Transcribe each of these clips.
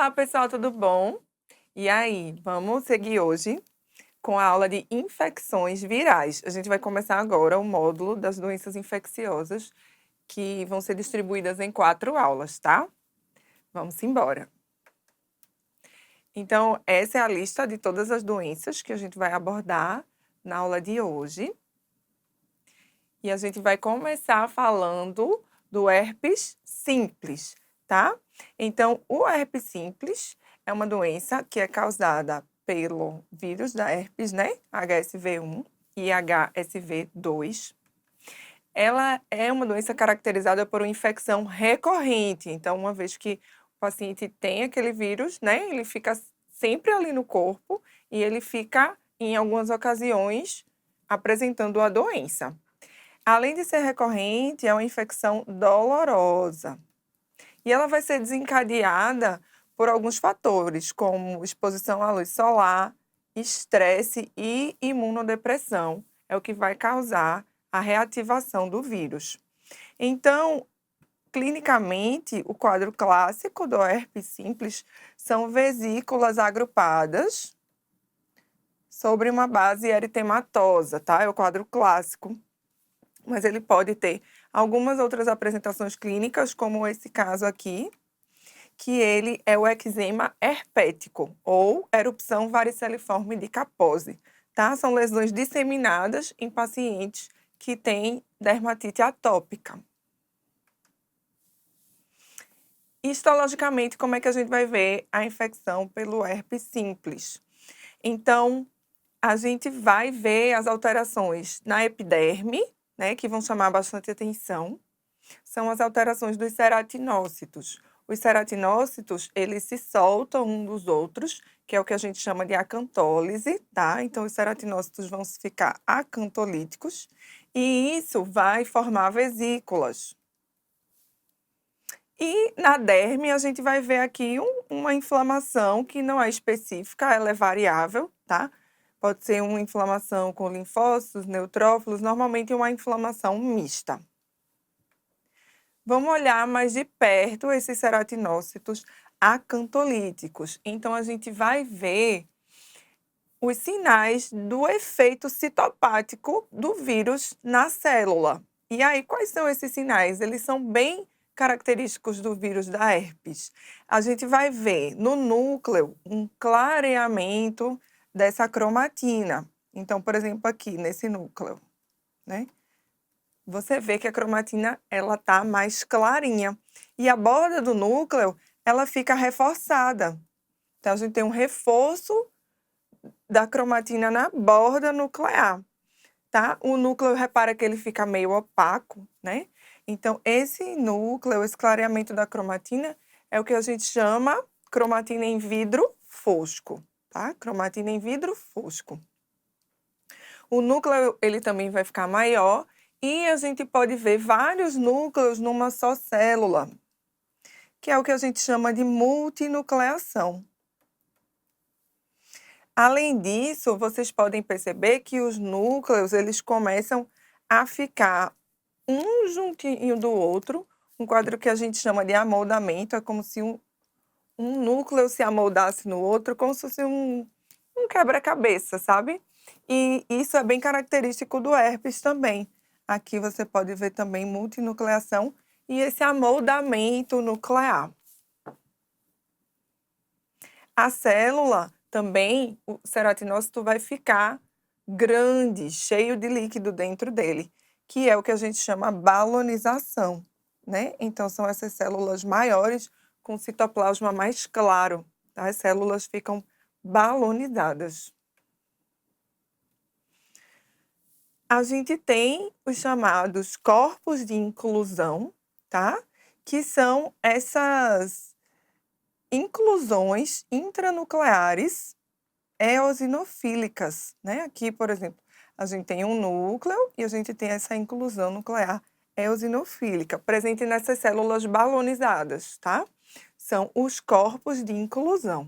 Olá, pessoal, tudo bom? E aí, vamos seguir hoje com a aula de infecções virais. A gente vai começar agora o módulo das doenças infecciosas, que vão ser distribuídas em 4 aulas, tá? Vamos embora. Então, essa é a lista de todas as doenças que a gente vai abordar na aula de hoje. E a gente vai começar falando do herpes simples, tá? Então, o herpes simples é uma doença que é causada pelo vírus da herpes, né? HSV1 e HSV2. Ela é uma doença caracterizada por uma infecção recorrente. Então, uma vez que o paciente tem aquele vírus, né? Ele fica sempre ali no corpo e ele fica, em algumas ocasiões, apresentando a doença. Além de ser recorrente, é uma infecção dolorosa. E ela vai ser desencadeada por alguns fatores, como exposição à luz solar, estresse e imunodepressão. É o que vai causar a reativação do vírus. Então, clinicamente, o quadro clássico do herpes simples são vesículas agrupadas sobre uma base eritematosa, tá? É o quadro clássico. Mas ele pode ter algumas outras apresentações clínicas, como esse caso aqui, que ele é o eczema herpético, ou erupção variceliforme de Kaposi, tá? São lesões disseminadas em pacientes que têm dermatite atópica. Histologicamente, como é que a gente vai ver a infecção pelo herpes simples? Então, a gente vai ver as alterações na epiderme, né, que vão chamar bastante atenção, são as alterações dos ceratinócitos. Os ceratinócitos, eles se soltam um dos outros, que é o que a gente chama de acantólise, tá? Então, os ceratinócitos vão ficar acantolíticos, e isso vai formar vesículas. E na derme, a gente vai ver aqui uma inflamação que não é específica, ela é variável, tá? Pode ser uma inflamação com linfócitos, neutrófilos, normalmente uma inflamação mista. Vamos olhar mais de perto esses ceratinócitos acantolíticos. Então, a gente vai ver os sinais do efeito citopático do vírus na célula. E aí, quais são esses sinais? Eles são bem característicos do vírus da herpes. A gente vai ver no núcleo um clareamento dessa cromatina. Então, por exemplo, aqui nesse núcleo, né? Você vê que a cromatina ela tá mais clarinha. E a borda do núcleo, ela fica reforçada. Então, a gente tem um reforço da cromatina na borda nuclear, tá? O núcleo, repara que ele fica meio opaco, né? Então, esse núcleo, esse clareamento da cromatina, é o que a gente chama cromatina em vidro fosco, tá? Cromatina em vidro fosco. O núcleo, ele também vai ficar maior e a gente pode ver vários núcleos numa só célula, que é o que a gente chama de multinucleação. Além disso, vocês podem perceber que os núcleos, eles começam a ficar um juntinho do outro, um quadro que a gente chama de amoldamento, é como se um núcleo se amoldasse no outro, como se fosse um quebra-cabeça, sabe? E isso é bem característico do herpes também. Aqui você pode ver também multinucleação e esse amoldamento nuclear. A célula também, o ceratinócito vai ficar grande, cheio de líquido dentro dele, que é o que a gente chama balonização, né? Então, são essas células maiores com citoplasma mais claro, tá? As células ficam balonizadas. A gente tem os chamados corpos de inclusão, tá? Que são essas inclusões intranucleares eosinofílicas, né? Aqui, por exemplo, a gente tem um núcleo e a gente tem essa inclusão nuclear eosinofílica, presente nessas células balonizadas, tá? São os corpos de inclusão.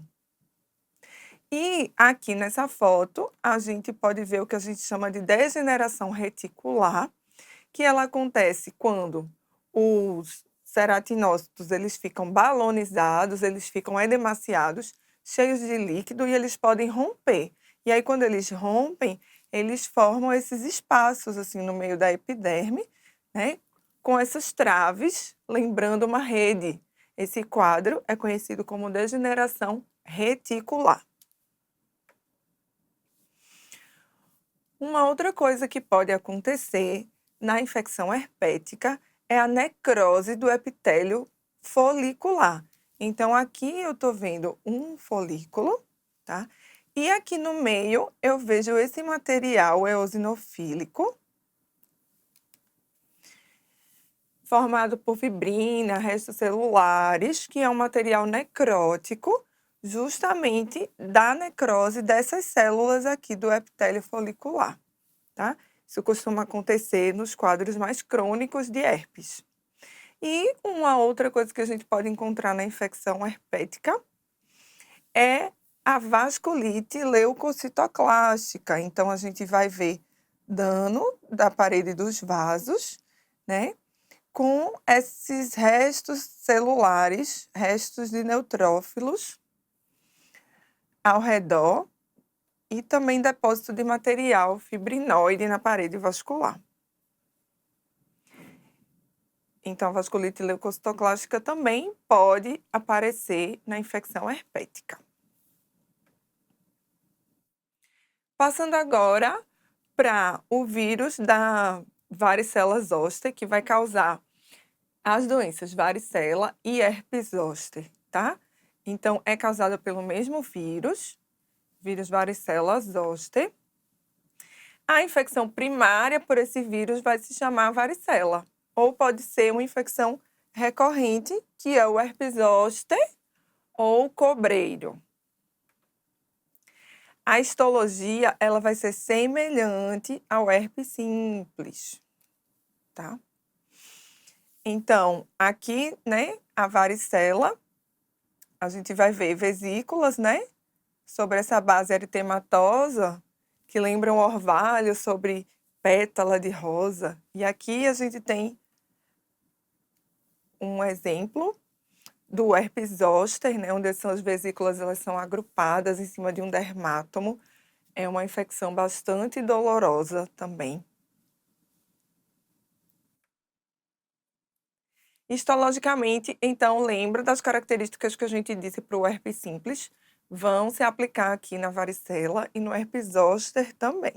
E aqui nessa foto, a gente pode ver o que a gente chama de degeneração reticular, que ela acontece quando os ceratinócitos, eles ficam balonizados, eles ficam edemaciados, cheios de líquido e eles podem romper. E aí, quando eles rompem, eles formam esses espaços, assim, no meio da epiderme, né? Com essas traves, lembrando uma rede. Esse quadro é conhecido como degeneração reticular. Uma outra coisa que pode acontecer na infecção herpética é a necrose do epitélio folicular. Então, aqui eu estou vendo um folículo, tá? E aqui no meio eu vejo esse material eosinofílico, formado por fibrina, restos celulares, que é um material necrótico, justamente da necrose dessas células aqui do epitélio folicular, tá? Isso costuma acontecer nos quadros mais crônicos de herpes. E uma outra coisa que a gente pode encontrar na infecção herpética é a vasculite leucocitoclástica. Então, a gente vai ver dano da parede dos vasos, né? Com esses restos celulares, restos de neutrófilos ao redor e também depósito de material fibrinoide na parede vascular. Então, a vasculite leucocitoclástica também pode aparecer na infecção herpética. Passando agora para o vírus da varicela zoster, que vai causar as doenças varicela e herpes zoster, tá? Então, é causada pelo mesmo vírus varicela zoster. A infecção primária por esse vírus vai se chamar varicela, ou pode ser uma infecção recorrente, que é o herpes zoster ou cobreiro. A histologia, ela vai ser semelhante ao herpes simples, tá? Então, aqui, né, a varicela, a gente vai ver vesículas, né, sobre essa base eritematosa, que lembra um orvalho sobre pétala de rosa. E aqui a gente tem um exemplo do herpes zoster, né, onde as vesículas elas são agrupadas em cima de um dermátomo. É uma infecção bastante dolorosa também. Histologicamente, então, lembra das características que a gente disse para o herpes simples, vão se aplicar aqui na varicela e no herpes zoster também.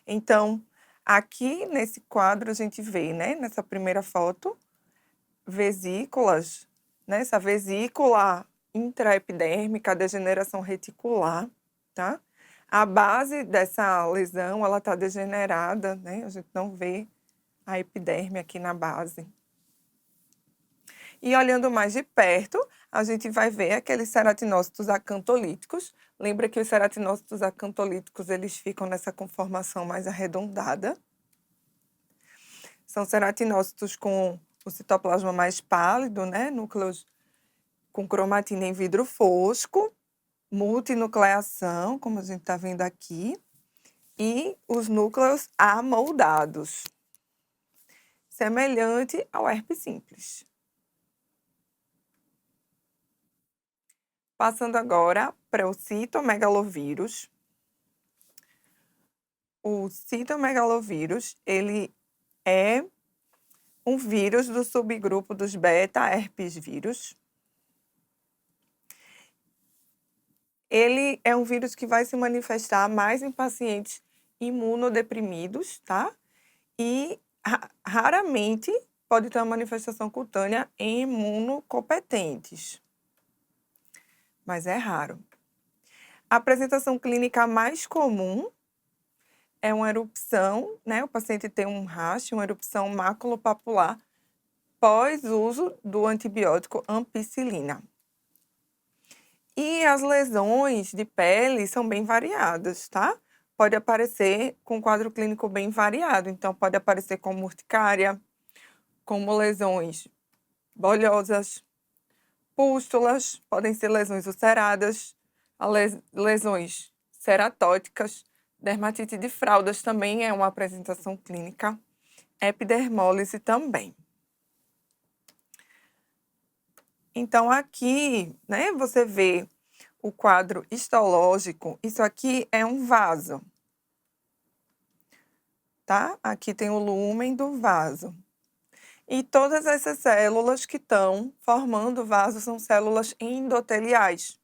Então, aqui nesse quadro a gente vê, né, nessa primeira foto, vesículas, né, essa vesícula intraepidérmica, degeneração reticular, tá? A base dessa lesão, ela tá degenerada, né, a gente não vê a epiderme aqui na base. E olhando mais de perto, a gente vai ver aqueles ceratinócitos acantolíticos. Lembra que os ceratinócitos acantolíticos, eles ficam nessa conformação mais arredondada. São ceratinócitos com o citoplasma mais pálido, né? Núcleos com cromatina em vidro fosco, multinucleação, como a gente está vendo aqui, e os núcleos amoldados, semelhante ao herpes simples. Passando agora para o citomegalovírus. O citomegalovírus, ele é um vírus do subgrupo dos beta-herpes vírus. Ele é um vírus que vai se manifestar mais em pacientes imunodeprimidos, tá? E raramente pode ter uma manifestação cutânea em imunocompetentes, mas é raro. A apresentação clínica mais comum é uma erupção, né? O paciente tem um rash, uma erupção maculopapular pós uso do antibiótico ampicilina. E as lesões de pele são bem variadas, tá? Pode aparecer com um quadro clínico bem variado. Então, pode aparecer como urticária, como lesões bolhosas, pústulas, podem ser lesões ulceradas, lesões ceratóticas, dermatite de fraldas também é uma apresentação clínica, epidermólise também. Então, aqui, né, você vê o quadro histológico, isso aqui é um vaso. Tá? Aqui tem o lúmen do vaso. E todas essas células que estão formando o vaso são células endoteliais.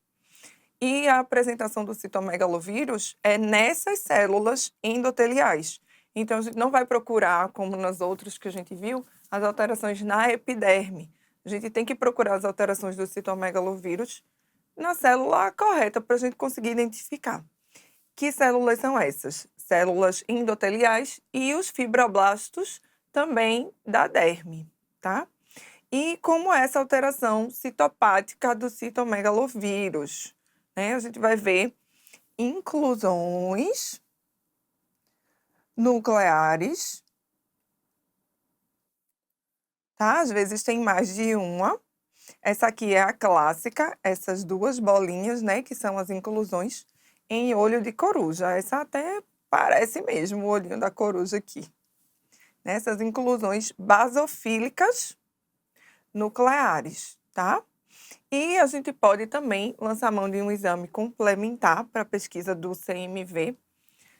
E a apresentação do citomegalovírus é nessas células endoteliais. Então, a gente não vai procurar, como nas outras que a gente viu, as alterações na epiderme. A gente tem que procurar as alterações do citomegalovírus na célula correta para a gente conseguir identificar. Que células são essas? Células endoteliais e os fibroblastos também da derme, tá? E como é essa alteração citopática do citomegalovírus, né? A gente vai ver inclusões nucleares, tá? Às vezes tem mais de uma. Essa aqui é a clássica, essas duas bolinhas, né, que são as inclusões em olho de coruja. Essa até parece mesmo o olhinho da coruja aqui. Essas inclusões basofílicas nucleares, tá? E a gente pode também lançar mão de um exame complementar para a pesquisa do CMV,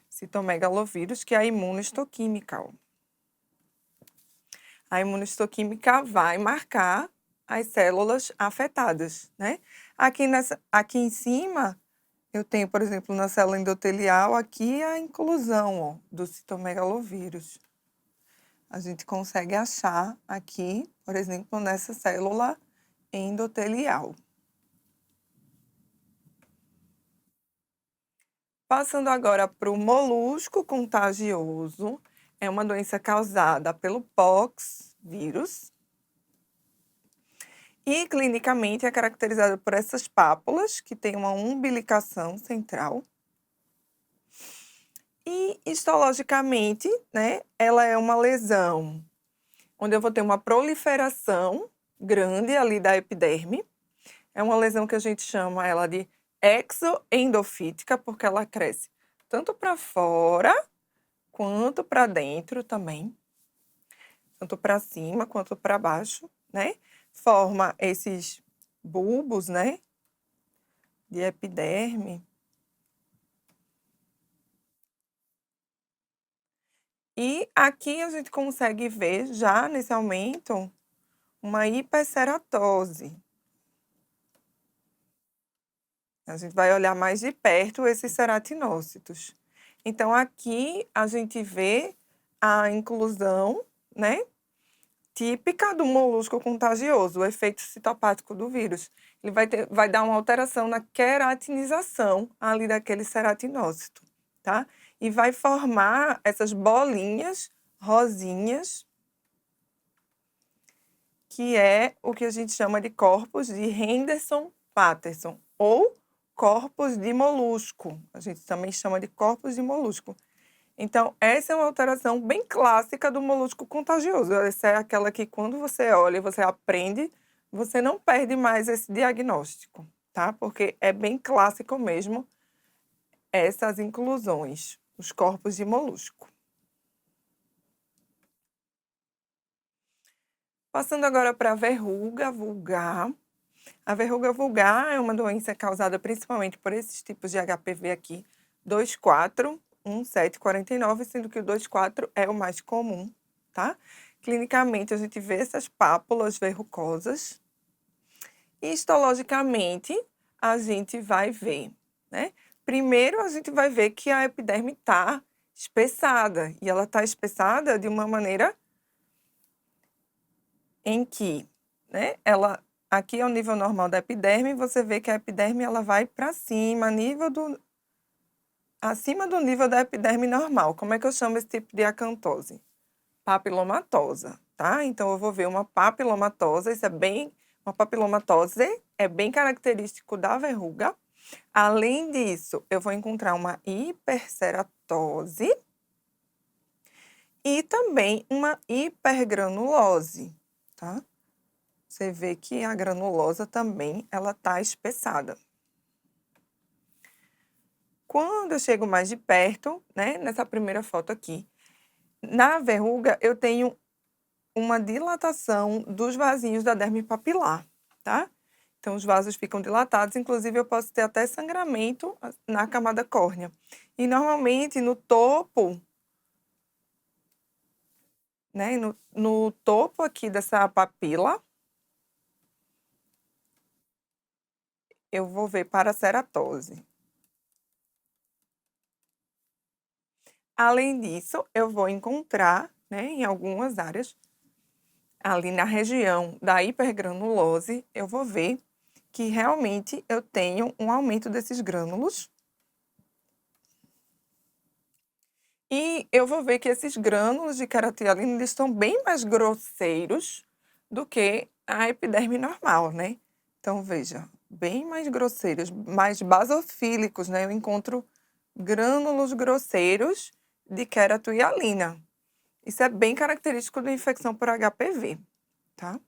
citomegalovírus, que é a imunohistoquímica. A imunohistoquímica vai marcar as células afetadas, né? Aqui em cima, eu tenho, por exemplo, na célula endotelial, aqui a inclusão, ó, do citomegalovírus. A gente consegue achar aqui, por exemplo, nessa célula endotelial. Passando agora para o molusco contagioso, é uma doença causada pelo pox vírus. E clinicamente é caracterizada por essas pápulas, que têm uma umbilicação central. E histologicamente, né, ela é uma lesão onde eu vou ter uma proliferação grande ali da epiderme. É uma lesão que a gente chama ela de exoendofítica, porque ela cresce tanto para fora quanto para dentro também, tanto para cima quanto para baixo, né? Forma esses bulbos, né, de epiderme. E aqui a gente consegue ver já nesse aumento uma hiperceratose. A gente vai olhar mais de perto esses ceratinócitos. Então, aqui a gente vê a inclusão, né, típica do molusco contagioso, o efeito citopático do vírus. Ele vai dar uma alteração na queratinização ali daquele ceratinócito, tá? E vai formar essas bolinhas rosinhas, que é o que a gente chama de corpos de Henderson-Patterson, ou corpos de molusco. A gente também chama de corpos de molusco. Então, essa é uma alteração bem clássica do molusco contagioso. Essa é aquela que, quando você olha e você aprende, você não perde mais esse diagnóstico, tá? Porque é bem clássico mesmo essas inclusões, os corpos de molusco. Passando agora para a verruga vulgar. A verruga vulgar é uma doença causada principalmente por esses tipos de HPV aqui, 24, 17 e 49, sendo que o 24 é o mais comum, tá? Clinicamente, a gente vê essas pápulas verrucosas. E histologicamente, a gente vai ver, né? Primeiro, a gente vai ver que a epiderme está espessada, e ela está espessada de uma maneira em que, né, ela aqui é o nível normal da epiderme, você vê que a epiderme ela vai para cima, acima do nível da epiderme normal. Como é que eu chamo esse tipo de acantose? Papilomatosa, tá? Então eu vou ver uma papilomatosa, uma papilomatose é bem característico da verruga. Além disso, eu vou encontrar uma hiperceratose e também uma hipergranulose, tá? Você vê que a granulosa também, ela tá espessada. Quando eu chego mais de perto, né, nessa primeira foto aqui, na verruga eu tenho uma dilatação dos vasinhos da derme papilar, tá? Então, os vasos ficam dilatados, inclusive eu posso ter até sangramento na camada córnea. E normalmente no topo, né, no topo aqui dessa papila, eu vou ver paraceratose. Além disso, eu vou encontrar, né, em algumas áreas, ali na região da hipergranulose, eu vou ver que realmente eu tenho um aumento desses grânulos. E eu vou ver que esses grânulos de queratoialina, eles estão bem mais grosseiros do que a epiderme normal, né? Então, veja, bem mais grosseiros, mais basofílicos, né? Eu encontro grânulos grosseiros de queratoialina. Isso é bem característico da infecção por HPV, tá?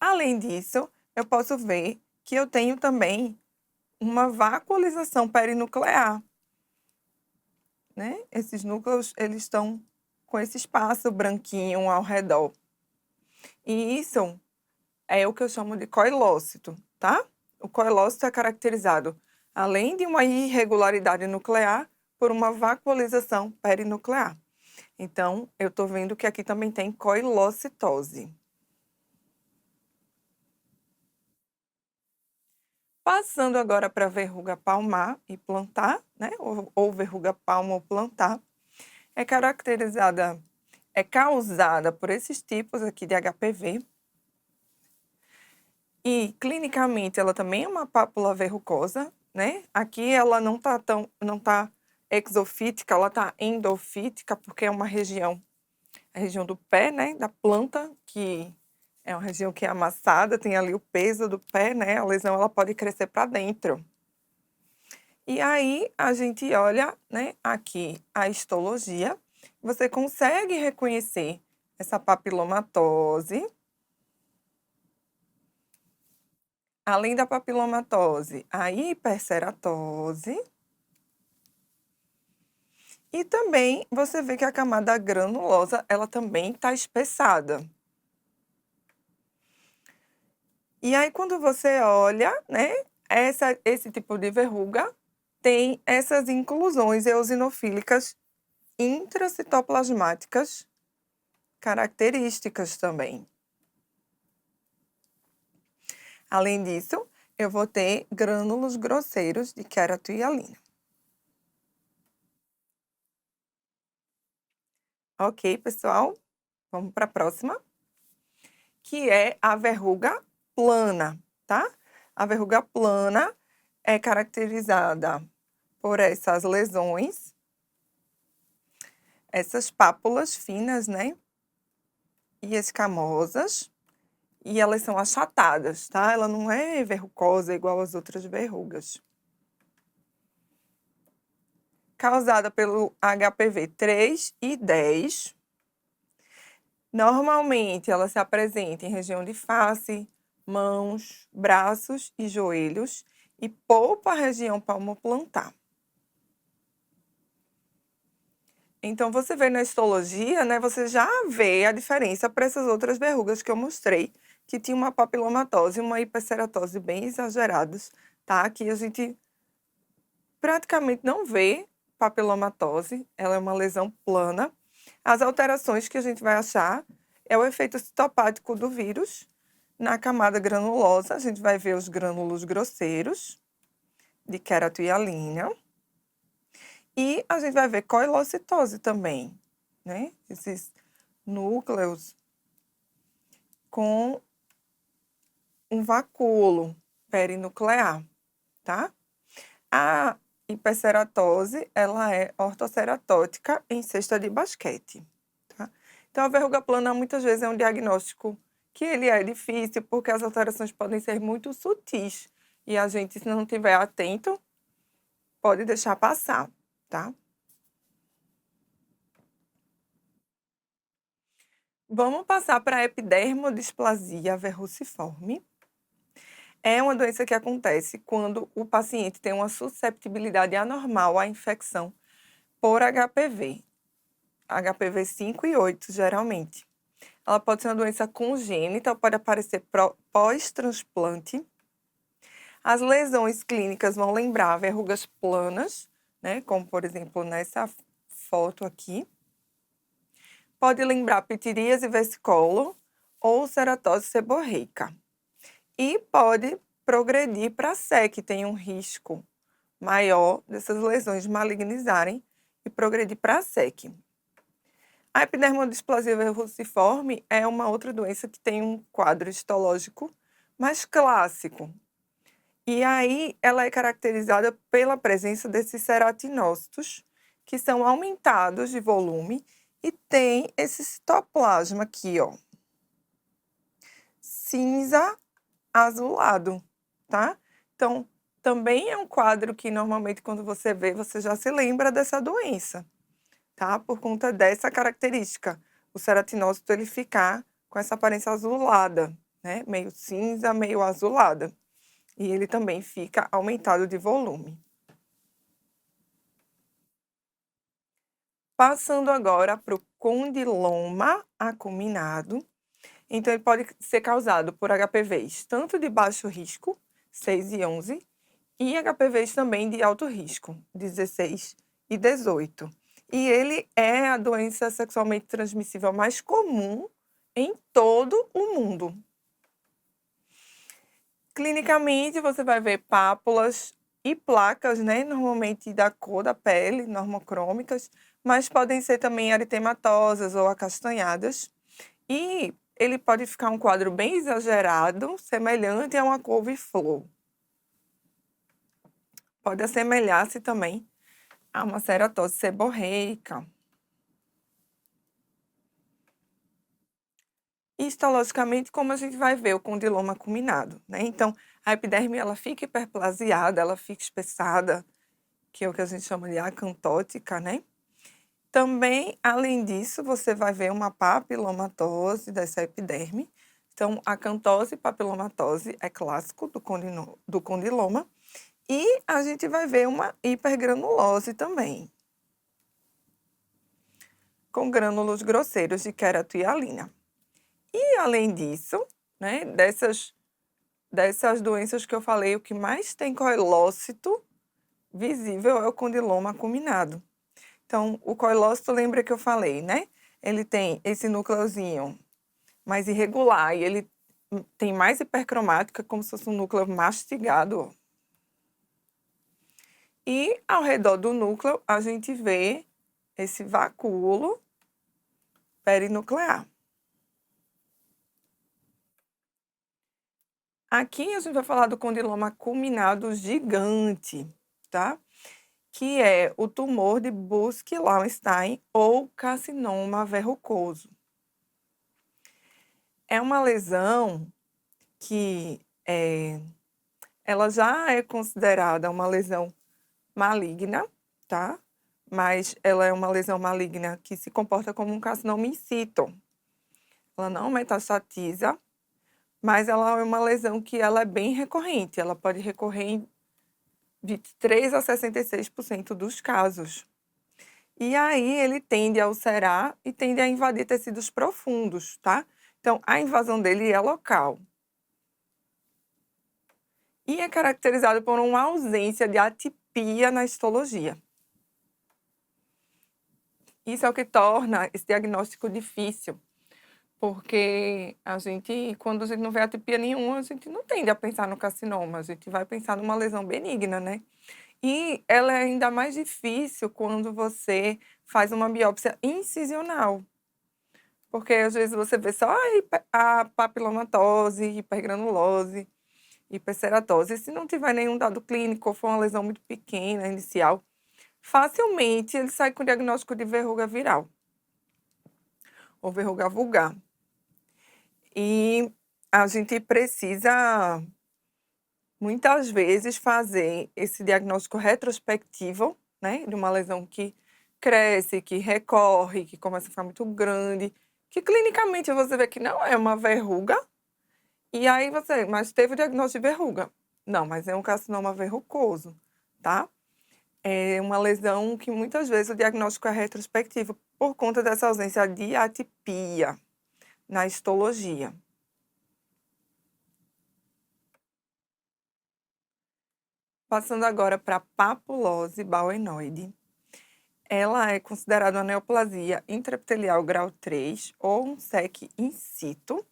Além disso, eu posso ver que eu tenho também uma vacuolização perinuclear, né? Esses núcleos, eles estão com esse espaço branquinho ao redor. E isso é o que eu chamo de coilócito, tá? O coilócito é caracterizado, além de uma irregularidade nuclear, por uma vacuolização perinuclear. Então, eu tô vendo que aqui também tem coilocitose. Passando agora para verruga palmar e plantar, né? Ou verruga palmo ou plantar, é caracterizada, é causada por esses tipos aqui de HPV. E clinicamente ela também é uma pápula verrucosa, né? Aqui ela não tá exofítica, ela tá endofítica, porque é uma região, a região do pé, né, da planta, que é uma região que é amassada, tem ali o peso do pé, né? A lesão ela pode crescer para dentro. E aí a gente olha, né, aqui a histologia, você consegue reconhecer essa papilomatose. Além da papilomatose, a hiperceratose. E também você vê que a camada granulosa, ela também está espessada. E aí, quando você olha, né, esse tipo de verruga tem essas inclusões eosinofílicas intracitoplasmáticas características também. Além disso, eu vou ter grânulos grosseiros de queratoialina. Ok, pessoal? Vamos para a próxima, que é a verruga plana, tá? A verruga plana é caracterizada por essas lesões, essas pápulas finas, né? E escamosas, e elas são achatadas, tá? Ela não é verrucosa igual as outras verrugas. Causada pelo HPV 3 e 10. Normalmente, ela se apresenta em região de face, mãos, braços e joelhos e poupa a região palmoplantar. Então, você vê na histologia, né, você já vê a diferença para essas outras verrugas que eu mostrei, que tinha uma papilomatose e uma hiperceratose bem exageradas, tá? Aqui a gente praticamente não vê papilomatose, ela é uma lesão plana. As alterações que a gente vai achar é o efeito citopático do vírus. Na camada granulosa, a gente vai ver os grânulos grosseiros de queratoialina. E a gente vai ver coilocitose também, né? Esses núcleos com um vacúolo perinuclear, tá? A hiperceratose, ela é ortoceratótica em cesta de basquete, tá? Então, a verruga plana, muitas vezes, é um diagnóstico que ele é difícil, porque as alterações podem ser muito sutis. E a gente, se não estiver atento, pode deixar passar, tá? Vamos passar para a epidermodisplasia verruciforme. É uma doença que acontece quando o paciente tem uma susceptibilidade anormal à infecção por HPV. HPV 5 e 8, geralmente. ela pode ser uma doença congênita, pode aparecer pós-transplante. As lesões clínicas vão lembrar verrugas planas, né, como por exemplo nessa foto aqui. Pode lembrar pitiríase versicolor ou ceratose seborreica. E pode progredir para SEC, tem um risco maior dessas lesões malignizarem e progredir para SEC. A epidermodisplasia verruciforme é uma outra doença que tem um quadro histológico mais clássico. E aí ela é caracterizada pela presença desses ceratinócitos, que são aumentados de volume e tem esse citoplasma aqui, ó, cinza azulado, tá? Então, também é um quadro que normalmente quando você vê, você já se lembra dessa doença, tá? Por conta dessa característica, o ceratinócito ele ficar com essa aparência azulada, né? Meio cinza, meio azulada. E ele também fica aumentado de volume. Passando agora para o condiloma acuminado. Então, ele pode ser causado por HPVs tanto de baixo risco, 6 e 11, e HPVs também de alto risco, 16 e 18. E ele é a doença sexualmente transmissível mais comum em todo o mundo. Clinicamente, você vai ver pápulas e placas, né, normalmente da cor da pele, normocrômicas, mas podem ser também eritematosas ou acastanhadas. E ele pode ficar um quadro bem exagerado, semelhante a uma couve-flor. Pode assemelhar-se também a uma ceratose seborreica. Histologicamente, como a gente vai ver o condiloma acuminado, né? Então, a epiderme ela fica hiperplasiada, ela fica espessada, que é o que a gente chama de acantótica, né? Também, além disso, você vai ver uma papilomatose dessa epiderme. Então, a acantose e papilomatose é clássico do condiloma. E a gente vai ver uma hipergranulose também, com grânulos grosseiros de queratohialina. E, além disso, né, dessas doenças que eu falei, o que mais tem coilócito visível é o condiloma acuminado. Então, o coilócito, lembra que eu falei, né? Ele tem esse núcleozinho mais irregular e ele tem mais hipercromática, como se fosse um núcleo mastigado. E ao redor do núcleo, a gente vê esse vacúolo perinuclear. Aqui a gente vai falar do condiloma acuminado gigante, tá? Que é o tumor de Buschke-Lowenstein ou carcinoma verrucoso. É uma lesão que ela já é considerada uma lesão maligna, tá? Mas ela é uma lesão maligna que se comporta como um carcinoma in situ. Ela não metastatiza, mas ela é uma lesão que ela é bem recorrente. Ela pode recorrer em 23 a 66% dos casos. E aí ele tende a ulcerar e tende a invadir tecidos profundos, tá? Então, a invasão dele é local. E é caracterizado por uma ausência de atipia na histologia. Isso é o que torna esse diagnóstico difícil, porque quando a gente não vê atipia nenhuma, a gente não tende a pensar no carcinoma, a gente vai pensar numa lesão benigna, né? E ela é ainda mais difícil quando você faz uma biópsia incisional, porque às vezes você vê só a papilomatose, hipergranulose, hiperceratose, e se não tiver nenhum dado clínico ou for uma lesão muito pequena, inicial, facilmente ele sai com o diagnóstico de verruga viral ou verruga vulgar. E a gente precisa, muitas vezes, fazer esse diagnóstico retrospectivo, né, de uma lesão que cresce, que recorre, que começa a ficar muito grande, que clinicamente você vê que não é uma verruga, e aí mas teve o diagnóstico de verruga. Não, mas é um carcinoma verrucoso, tá? É uma lesão que muitas vezes o diagnóstico é retrospectivo por conta dessa ausência de atipia, na histologia. Passando agora para a papulose bauenoide. Ela é considerada uma neoplasia intraepitelial grau 3 ou um SEC in situ.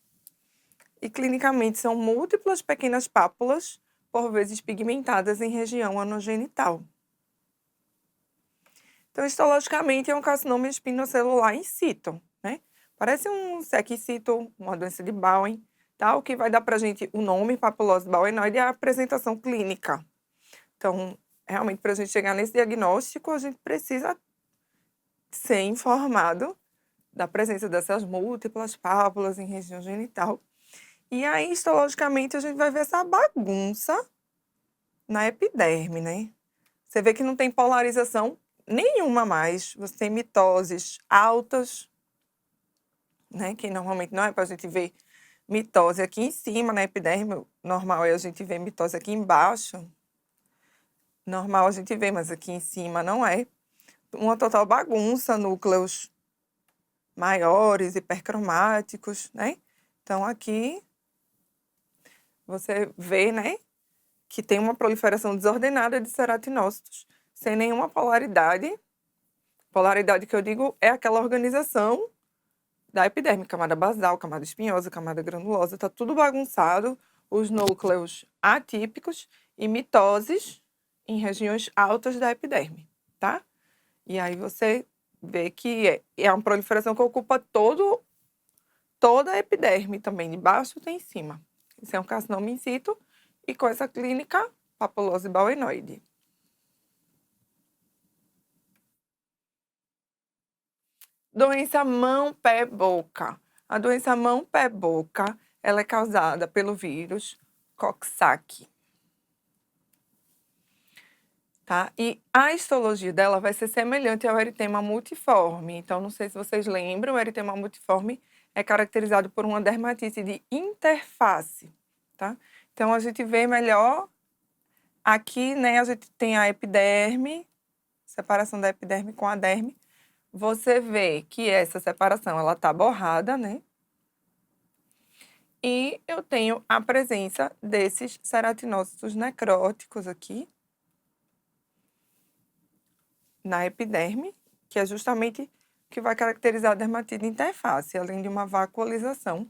E clinicamente são múltiplas pequenas pápulas, por vezes pigmentadas em região anogenital. Então, histologicamente, é um carcinoma espinocelular in situ, né? Parece um SEC in situ, uma doença de Bowen, tá? O que vai dar para a gente o nome papulose bauenoide é a apresentação clínica. Então, realmente, para a gente chegar nesse diagnóstico, a gente precisa ser informado da presença dessas múltiplas pápulas em região genital. E aí, histologicamente, a gente vai ver essa bagunça na epiderme, né? Você vê que não tem polarização nenhuma mais. Você tem mitoses altas, né? Que normalmente não é para a gente ver mitose aqui em cima na epiderme. Normal é a gente ver mitose aqui embaixo. Normal a gente vê, mas aqui em cima não é. Uma total bagunça, núcleos maiores, hipercromáticos, né? Então, aqui você vê, né, que tem uma proliferação desordenada de ceratinócitos, sem nenhuma polaridade. Polaridade que eu digo é aquela organização da epiderme, camada basal, camada espinhosa, camada granulosa, tá tudo bagunçado, os núcleos atípicos e mitoses em regiões altas da epiderme, tá? E aí você vê que é uma proliferação que ocupa toda a epiderme também, de baixo até em cima. Isso é um carcinoma in situ e com essa clínica, papulose bauenoide. Doença mão, pé, boca. A doença mão, pé, boca, ela é causada pelo vírus Coxsackie. Tá? E a histologia dela vai ser semelhante ao eritema multiforme. Então, não sei se vocês lembram, o eritema multiforme é caracterizado por uma dermatite de interface, tá? Então, a gente vê melhor aqui, né, a gente tem a epiderme, separação da epiderme com a derme. Você vê que essa separação, ela tá borrada, né? E eu tenho a presença desses ceratinócitos necróticos aqui na epiderme, que é justamente o que vai caracterizar a dermatite de interface, além de uma vacuolização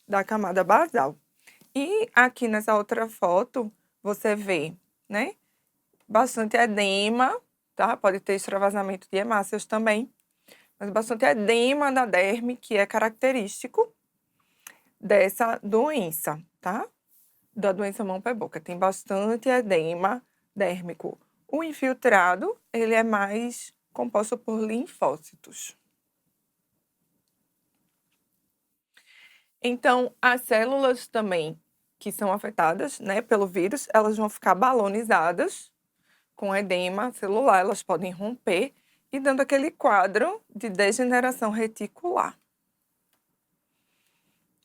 da camada basal. E aqui nessa outra foto, você vê, né, bastante edema, tá? Pode ter extravasamento de hemácias também, mas bastante edema da derme, que é característico dessa doença, tá? Da doença mão, pé, boca. Tem bastante edema dérmico. O infiltrado, ele é mais composto por linfócitos. Então, as células também que são afetadas, né, pelo vírus, elas vão ficar balonizadas com edema celular, elas podem romper e dando aquele quadro de degeneração reticular.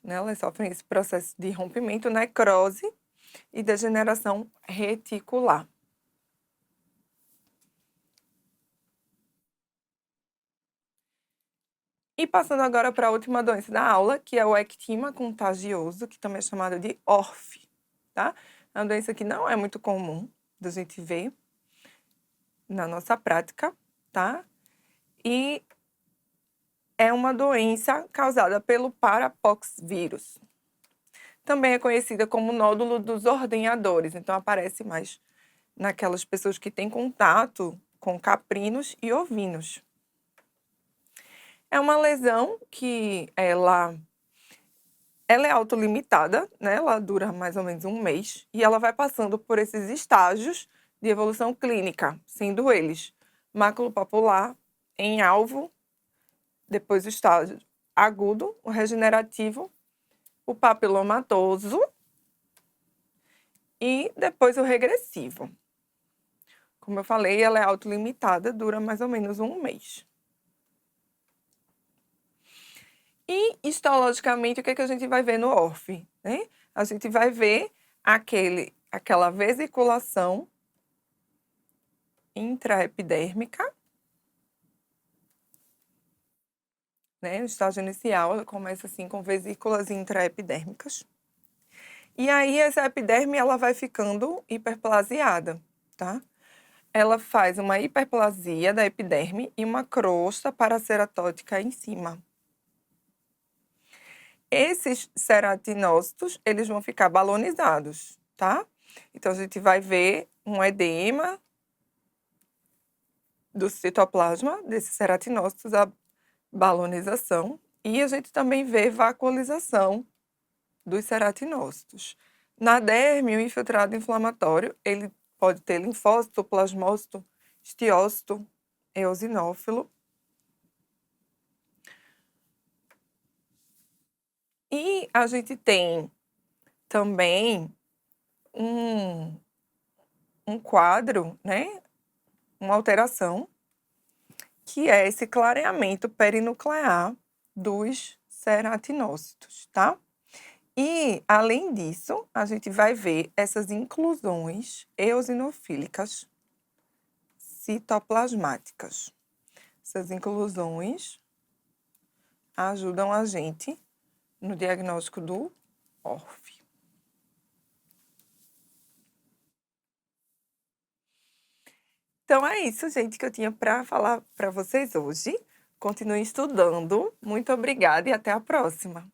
Né, elas sofrem esse processo de rompimento, necrose e degeneração reticular. E passando agora para a última doença da aula, que é o ectema contagioso, que também é chamado de ORF, tá? É uma doença que não é muito comum da gente ver na nossa prática, tá? E é uma doença causada pelo parapoxvírus. Também é conhecida como nódulo dos ordenhadores, então aparece mais naquelas pessoas que têm contato com caprinos e ovinos. É uma lesão que ela é autolimitada, né? Ela dura mais ou menos um mês e ela vai passando por esses estágios de evolução clínica, sendo eles maculopapular em alvo, depois o estágio agudo, o regenerativo, o papilomatoso e depois o regressivo. Como eu falei, ela é autolimitada, dura mais ou menos um mês. E histologicamente, o que a gente vai ver no ORF, né? A gente vai ver aquela vesiculação intraepidérmica, né? No estágio inicial, ela começa assim com vesículas intraepidérmicas. E aí essa epiderme ela vai ficando hiperplasiada, tá? Ela faz uma hiperplasia da epiderme e uma crosta paraceratótica em cima. Esses ceratinócitos, eles vão ficar balonizados, tá? Então a gente vai ver um edema do citoplasma desses ceratinócitos, a balonização, e a gente também vê vacuolização dos ceratinócitos. Na derme, o infiltrado inflamatório, ele pode ter linfócito, plasmócito, estiócito, eosinófilo. E a gente tem também um quadro, né, uma alteração, que é esse clareamento perinuclear dos ceratinócitos, tá? E, além disso, a gente vai ver essas inclusões eosinofílicas citoplasmáticas. Essas inclusões ajudam a gente no diagnóstico do ORF. Então é isso, gente, que eu tinha para falar para vocês hoje. Continuem estudando. Muito obrigada e até a próxima.